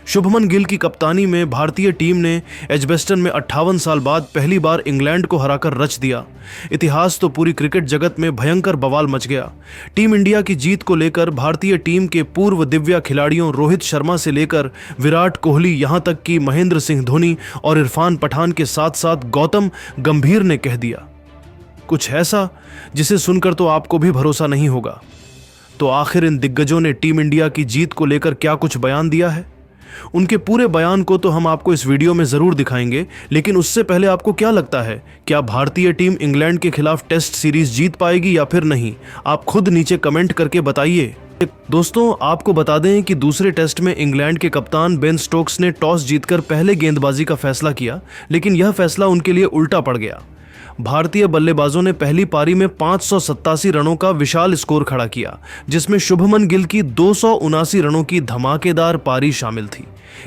शुभमन गिल की कप्तानी में भारतीय टीम ने एजबेस्टन में 58 साल बाद पहली बार इंग्लैंड को हराकर रच दिया। इतिहास तो पूरी क्रिकेट जगत में भयंकर बवाल मच गया। टीम इंडिया की जीत को लेकर भारतीय टीम के पूर्व दिव्या खिलाड़ियों रोहित शर्मा से लेकर विराट कोहली, यहां तक कि महेंद्र सिंह धोनी और इरफान पठान के साथ साथ गौतम गंभीर ने कह दिया कुछ ऐसा जिसे सुनकर तो आपको भी भरोसा नहीं होगा। तो आखिर इन दिग्गजों ने टीम इंडिया की जीत को लेकर क्या कुछ बयान दिया है? उनके पूरे बयान को तो हम आपको इस वीडियो में जरूर दिखाएंगे, लेकिन उससे पहले आपको क्या लगता है, क्या भारतीय टीम इंग्लैंड के खिलाफ टेस्ट सीरीज जीत पाएगी या फिर नहीं? आप खुद नीचे कमेंट करके बताइए। दोस्तों, आपको बता दें कि दूसरे टेस्ट में इंग्लैंड के कप्तान बेन स्टोक्स ने टॉस जीतकर पहले गेंदबाजी का फैसला किया, लेकिन यह फैसला उनके लिए उल्टा पड़ गया। भारतीय बल्लेबाजों ने पहली पारी में 587 रनों का विशाल स्कोर खड़ा किया, जिसमें शुभमन गिल की 279 रनों की धमाकेदार पारी शामिल थी।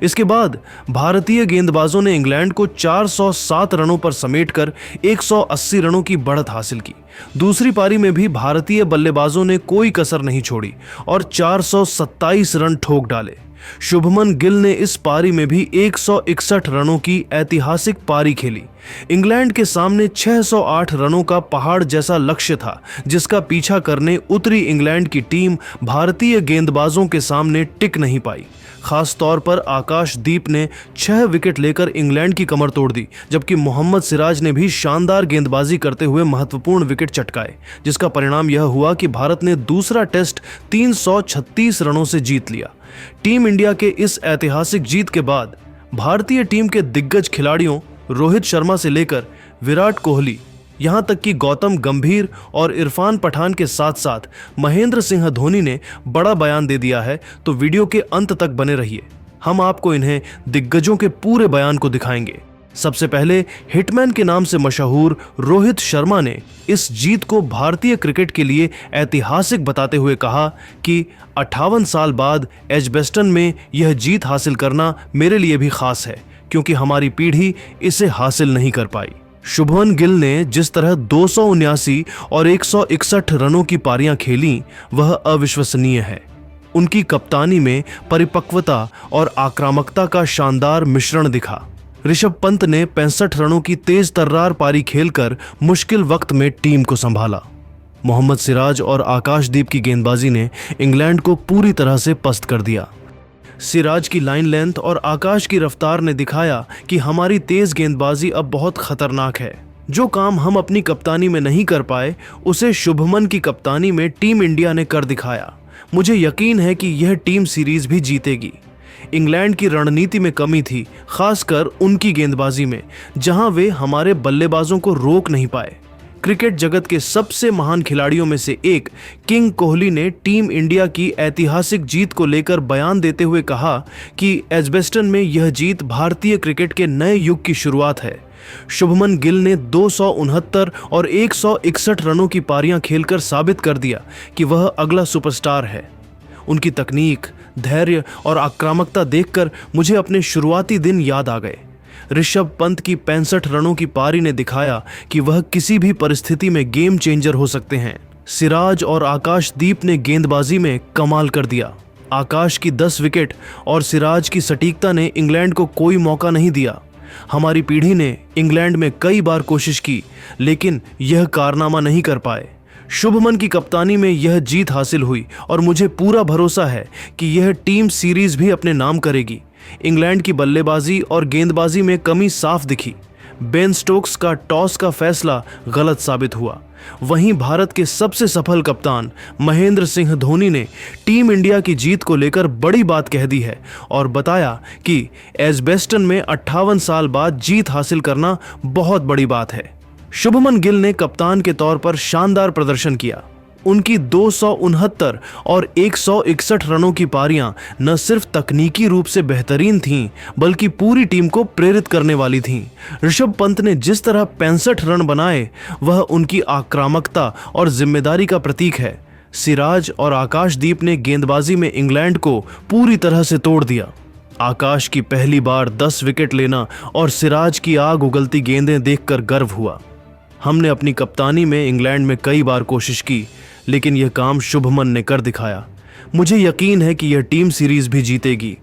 इसके बाद भारतीय गेंदबाजों ने इंग्लैंड को 407 रनों पर समेटकर 180 रनों की बढ़त हासिल की। दूसरी पारी में भी भारतीय बल्लेबाजों ने कोई कसर नहीं छोड़ी और 427 रन ठोक डाले। शुभमन गिल ने इस पारी में भी 161 रनों की ऐतिहासिक पारी खेली। इंग्लैंड के सामने 608 रनों का पहाड़ जैसा लक्ष्य था, जिसका पीछा करने उतरी इंग्लैंड की टीम भारतीय गेंदबाजों के सामने टिक नहीं पाई। खास तौर पर आकाशदीप ने 6 विकेट लेकर इंग्लैंड की कमर तोड़ दी, जबकि मोहम्मद सिराज ने भी शानदार गेंदबाजी करते हुए महत्वपूर्ण विकेट चटकाए, जिसका परिणाम यह हुआ कि भारत ने दूसरा टेस्ट 336 रनों से जीत लिया। टीम इंडिया के इस ऐतिहासिक जीत के बाद भारतीय टीम के दिग्गज खिलाड़ियों रोहित शर्मा से लेकर विराट कोहली, यहां तक कि गौतम गंभीर और इरफान पठान के साथ साथ महेंद्र सिंह धोनी ने बड़ा बयान दे दिया है। तो वीडियो के अंत तक बने रहिए, हम आपको इन्हें दिग्गजों के पूरे बयान को दिखाएंगे। सबसे पहले हिटमैन के नाम से मशहूर रोहित शर्मा ने इस जीत को भारतीय क्रिकेट के लिए ऐतिहासिक बताते हुए कहा कि 58 साल बाद एजबेस्टन में यह जीत हासिल करना मेरे लिए भी खास है, क्योंकि हमारी पीढ़ी इसे हासिल नहीं कर पाई। शुभमन गिल ने जिस तरह 279 और 161 रनों की पारियां खेलीं, वह अविश्वसनीय है। उनकी कप्तानी में परिपक्वता और आक्रामकता का शानदार मिश्रण दिखा। ऋषभ पंत ने 65 रनों की तेज तर्रार पारी खेलकर मुश्किल वक्त में टीम को संभाला। मोहम्मद सिराज और आकाशदीप की गेंदबाजी ने इंग्लैंड को पूरी तरह से पस्त कर दिया। सिराज की लाइन लेंथ और आकाश की रफ्तार ने दिखाया कि हमारी तेज गेंदबाजी अब बहुत खतरनाक है। जो काम हम अपनी कप्तानी में नहीं कर पाए, उसे शुभमन की कप्तानी में टीम इंडिया ने कर दिखाया। मुझे यकीन है कि यह टीम सीरीज भी जीतेगी। इंग्लैंड की रणनीति में कमी थी, खासकर उनकी गेंदबाजी में, जहां वे हमारे बल्लेबाजों को रोक नहीं पाए। क्रिकेट जगत के सबसे महान खिलाड़ियों में से एक किंग कोहली ने टीम इंडिया की ऐतिहासिक जीत को लेकर बयान देते हुए कहा कि एजबेस्टन में यह जीत भारतीय क्रिकेट के नए युग की शुरुआत है। शुभमन गिल ने 269 और 161 रनों की पारियां खेलकर साबित कर दिया कि वह अगला सुपरस्टार है। उनकी तकनीक, धैर्य और आक्रामकता देखकर मुझे अपने शुरुआती दिन याद आ गए। ऋषभ पंत की 65 रनों की पारी ने दिखाया कि वह किसी भी परिस्थिति में गेम चेंजर हो सकते हैं। सिराज और आकाशदीप ने गेंदबाजी में कमाल कर दिया। आकाश की 10 विकेट और सिराज की सटीकता ने इंग्लैंड को कोई मौका नहीं दिया। हमारी पीढ़ी ने इंग्लैंड में कई बार कोशिश की, लेकिन यह कारनामा नहीं कर पाए। शुभमन की कप्तानी में यह जीत हासिल हुई और मुझे पूरा भरोसा है कि यह टीम सीरीज भी अपने नाम करेगी। इंग्लैंड की बल्लेबाजी और गेंदबाजी में कमी साफ दिखी। बेन स्टोक्स का टॉस का फैसला गलत साबित हुआ। वहीं भारत के सबसे सफल कप्तान महेंद्र सिंह धोनी ने टीम इंडिया की जीत को लेकर बड़ी बात कह दी है और बताया कि एजबेस्टन में 58 साल बाद जीत हासिल करना बहुत बड़ी बात है। शुभमन गिल ने कप्तान के तौर पर शानदार प्रदर्शन किया। उनकी 269 और 161 रनों की पारियां न सिर्फ तकनीकी रूप से बेहतरीन थीं, बल्कि पूरी टीम को प्रेरित करने वाली थीं। ऋषभ पंत ने जिस तरह 65 रन बनाए, वह उनकी आक्रामकता और जिम्मेदारी का प्रतीक है। सिराज और आकाशदीप ने गेंदबाजी में इंग्लैंड को पूरी तरह से तोड़ दिया। आकाश की पहली बार 10 विकेट लेना और सिराज की आग उगलती गेंदें देखकर गर्व हुआ। हमने अपनी कप्तानी में इंग्लैंड में कई बार कोशिश की, लेकिन यह काम शुभमन ने कर दिखाया। मुझे यकीन है कि यह टीम सीरीज भी जीतेगी।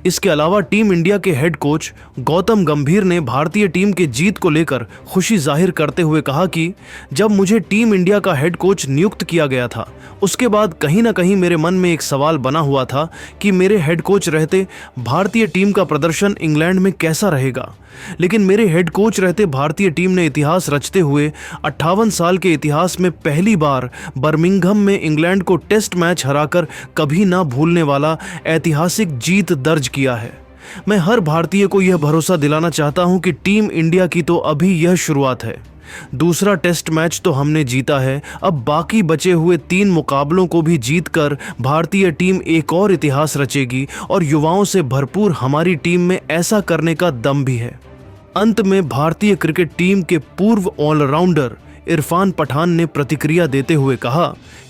इसके अलावा टीम इंडिया के हेड कोच गौतम गंभीर ने भारतीय टीम के जीत को लेकर खुशी जाहिर करते हुए कहा कि जब मुझे टीम इंडिया का हेड कोच नियुक्त किया गया था, उसके बाद कहीं ना कहीं मेरे मन में एक सवाल बना हुआ था कि मेरे हेड कोच रहते भारतीय टीम का प्रदर्शन इंग्लैंड में कैसा रहेगा। लेकिन मेरे हेड कोच रहते भारतीय टीम ने इतिहास रचते हुए 58 साल के इतिहास में पहली बार बर्मिंघम में इंग्लैंड को टेस्ट मैच हराकर कभी ना भूलने वाला ऐतिहासिक जीत दर्ज किया है। मैं हर भारतीय को यह भरोसा दिलाना चाहता हूं कि टीम इंडिया की तो अभी यह शुरुआत है। दूसरा टेस्ट मैच तो हमने जीता है, अब बाकी बचे हुए 3 मुकाबलों को भी जीतकर भारतीय टीम एक और इतिहास रचेगी और युवाओं से भरपूर हमारी टीम में ऐसा करने का दम भी है। अंत में भारतीय क्रिकेट टीम के पूर्व ऑलराउंडर इरफान पठान ने प्रतिक्रिया देते हुए कहा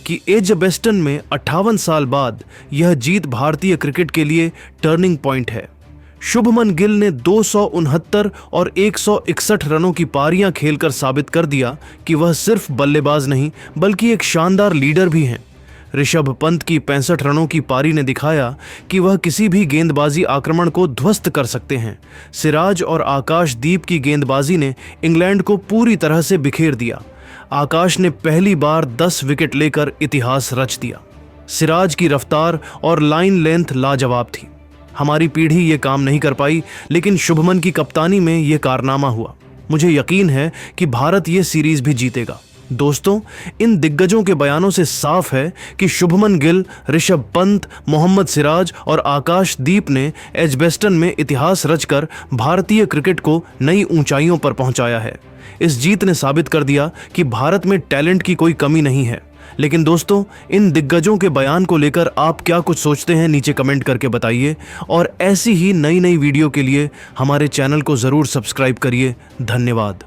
कि एजबेस्टन में 58 साल बाद यह जीत भारतीय क्रिकेट के लिए टर्निंग पॉइंट है। शुभमन गिल ने 269 और 161 रनों की पारियां खेलकर साबित कर दिया कि वह सिर्फ बल्लेबाज नहीं बल्कि एक शानदार लीडर भी हैं। ऋषभ पंत की 65 रनों की पारी ने दिखाया कि वह किसी भी गेंदबाजी आक्रमण को ध्वस्त कर सकते हैं। सिराज और आकाशदीप की गेंदबाजी ने इंग्लैंड को पूरी तरह से बिखेर दिया। आकाश ने पहली बार 10 विकेट लेकर इतिहास रच दिया। सिराज की रफ्तार और लाइन लेंथ लाजवाब थी। हमारी पीढ़ी ये काम नहीं कर पाई, लेकिन शुभमन की कप्तानी में ये कारनामा हुआ। मुझे यकीन है कि भारत ये सीरीज भी जीतेगा। दोस्तों, इन दिग्गजों के बयानों से साफ है कि शुभमन गिल, ऋषभ पंत, मोहम्मद सिराज और आकाशदीप ने एजबेस्टन में इतिहास रचकर भारतीय क्रिकेट को नई ऊंचाइयों पर पहुंचाया है। इस जीत ने साबित कर दिया कि भारत में टैलेंट की कोई कमी नहीं है। लेकिन दोस्तों, इन दिग्गजों के बयान को लेकर आप क्या कुछ सोचते हैं, नीचे कमेंट करके बताइए। और ऐसी ही नई नई वीडियो के लिए हमारे चैनल को जरूर सब्सक्राइब करिए। धन्यवाद।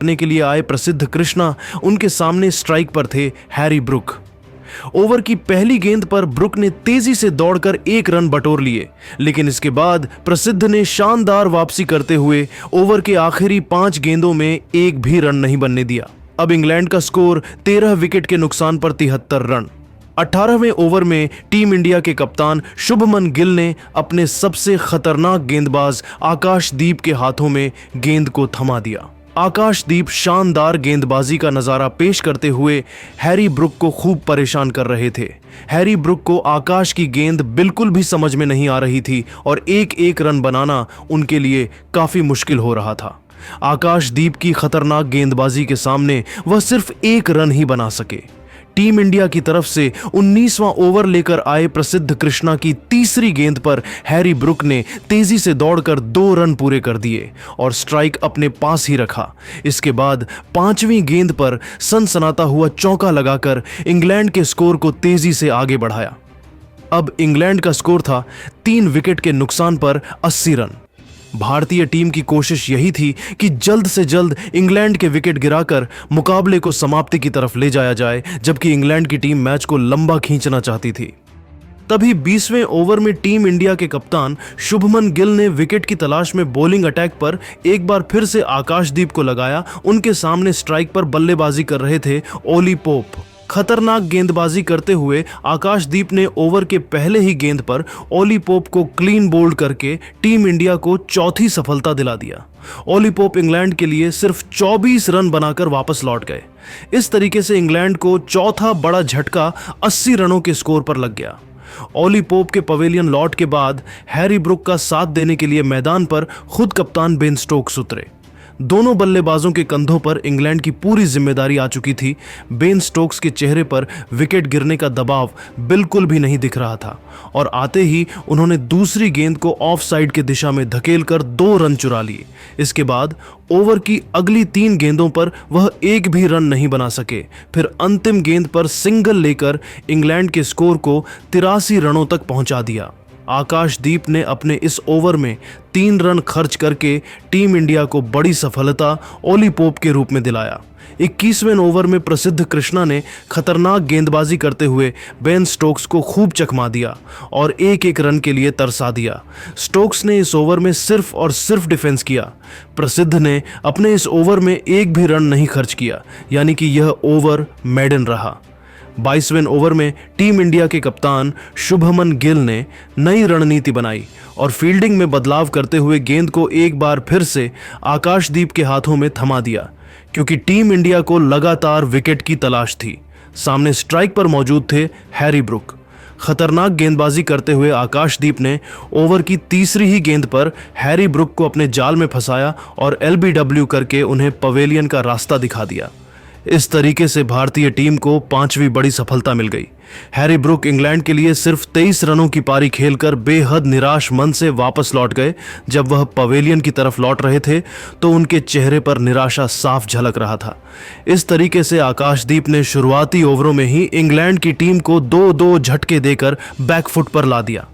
करने के लिए आए प्रसिद्ध कृष्णा, उनके सामने स्ट्राइक पर थे हैरी ब्रुक। ओवर की पहली गेंद पर ब्रुक ने तेजी से दौड़कर 1 रन बटोर लिए, लेकिन इसके बाद प्रसिद्ध ने शानदार वापसी करते हुए ओवर के आखिरी 5 गेंदों में एक भी रन नहीं बनने दिया। अब इंग्लैंड का स्कोर 13 विकेट के नुकसान पर 73 रन। 18वें ओवर में टीम इंडिया के कप्तान शुभमन गिल ने अपने सबसे खतरनाक गेंदबाज आकाशदीप के हाथों में गेंद को थमा दिया। आकाशदीप शानदार गेंदबाजी का नजारा पेश करते हुए हैरी ब्रुक को खूब परेशान कर रहे थे। हैरी ब्रुक को आकाश की गेंद बिल्कुल भी समझ में नहीं आ रही थी और एक रन बनाना उनके लिए काफी मुश्किल हो रहा था। आकाशदीप की खतरनाक गेंदबाजी के सामने वह सिर्फ 1 रन ही बना सके। टीम इंडिया की तरफ से 19वां ओवर लेकर आए प्रसिद्ध कृष्णा की तीसरी गेंद पर हैरी ब्रुक ने तेजी से दौड़कर 2 रन पूरे कर दिए और स्ट्राइक अपने पास ही रखा। इसके बाद 5वीं गेंद पर सनसनाता हुआ चौका लगाकर इंग्लैंड के स्कोर को तेजी से आगे बढ़ाया। अब इंग्लैंड का स्कोर था 3 विकेट के नुकसान पर 80 रन। भारतीय टीम की कोशिश यही थी कि जल्द से जल्द इंग्लैंड के विकेट गिराकर मुकाबले को समाप्ति की तरफ ले जाया जाए, जबकि इंग्लैंड की टीम मैच को लंबा खींचना चाहती थी। तभी 20वें ओवर में टीम इंडिया के कप्तान शुभमन गिल ने विकेट की तलाश में बॉलिंग अटैक पर एक बार फिर से आकाशदीप को लगाया। उनके सामने स्ट्राइक पर बल्लेबाजी कर रहे थे ओली पोप। खतरनाक गेंदबाजी करते हुए आकाशदीप ने ओवर के पहले ही गेंद पर ओली पोप को क्लीन बोल्ड करके टीम इंडिया को चौथी सफलता दिला दिया। ओली पोप इंग्लैंड के लिए सिर्फ 24 रन बनाकर वापस लौट गए। इस तरीके से इंग्लैंड को चौथा बड़ा झटका 80 रनों के स्कोर पर लग गया। ओली पोप के पवेलियन लौट के बाद हैरी ब्रुक का साथ देने के लिए मैदान पर खुद कप्तान बेन स्टोक्स उतरे। दोनों बल्लेबाजों के कंधों पर इंग्लैंड की पूरी जिम्मेदारी आ चुकी थी। बेन स्टोक्स के चेहरे पर विकेट गिरने का दबाव बिल्कुल भी नहीं दिख रहा था और आते ही उन्होंने दूसरी गेंद को ऑफ साइड की दिशा में धकेलकर 2 रन चुरा लिए। इसके बाद ओवर की अगली 3 गेंदों पर वह एक भी रन नहीं बना सके। फिर अंतिम गेंद पर सिंगल लेकर इंग्लैंड के स्कोर को 83 रनों तक पहुंचा दिया। आकाशदीप ने अपने इस ओवर में 3 रन खर्च करके टीम इंडिया को बड़ी सफलता ओली पोप के रूप में दिलाया। 21वें ओवर में प्रसिद्ध कृष्णा ने खतरनाक गेंदबाजी करते हुए बेन स्टोक्स को खूब चकमा दिया और एक रन के लिए तरसा दिया। स्टोक्स ने इस ओवर में सिर्फ और सिर्फ डिफेंस किया। प्रसिद्ध ने अपने इस ओवर में एक भी रन नहीं खर्च किया, यानी कि यह ओवर मेडन रहा। 22वें ओवर में टीम इंडिया के कप्तान शुभमन गिल ने नई रणनीति बनाई और फील्डिंग में बदलाव करते हुए गेंद को एक बार फिर से आकाशदीप के हाथों में थमा दिया, क्योंकि टीम इंडिया को लगातार विकेट की तलाश थी। सामने स्ट्राइक पर मौजूद थे हैरी ब्रुक। खतरनाक गेंदबाजी करते हुए आकाशदीप ने ओवर की तीसरी ही गेंद पर हैरी ब्रुक को अपने जाल में फंसाया और LBW करके उन्हें पवेलियन का रास्ता दिखा दिया। इस तरीके से भारतीय टीम को 5वीं बड़ी सफलता मिल गई। हैरी ब्रुक इंग्लैंड के लिए सिर्फ 23 रनों की पारी खेलकर बेहद निराश मन से वापस लौट गए। जब वह पवेलियन की तरफ लौट रहे थे तो उनके चेहरे पर निराशा साफ झलक रहा था। इस तरीके से आकाशदीप ने शुरुआती ओवरों में ही इंग्लैंड की टीम को 2-2 झटके देकर बैकफुट पर ला दिया।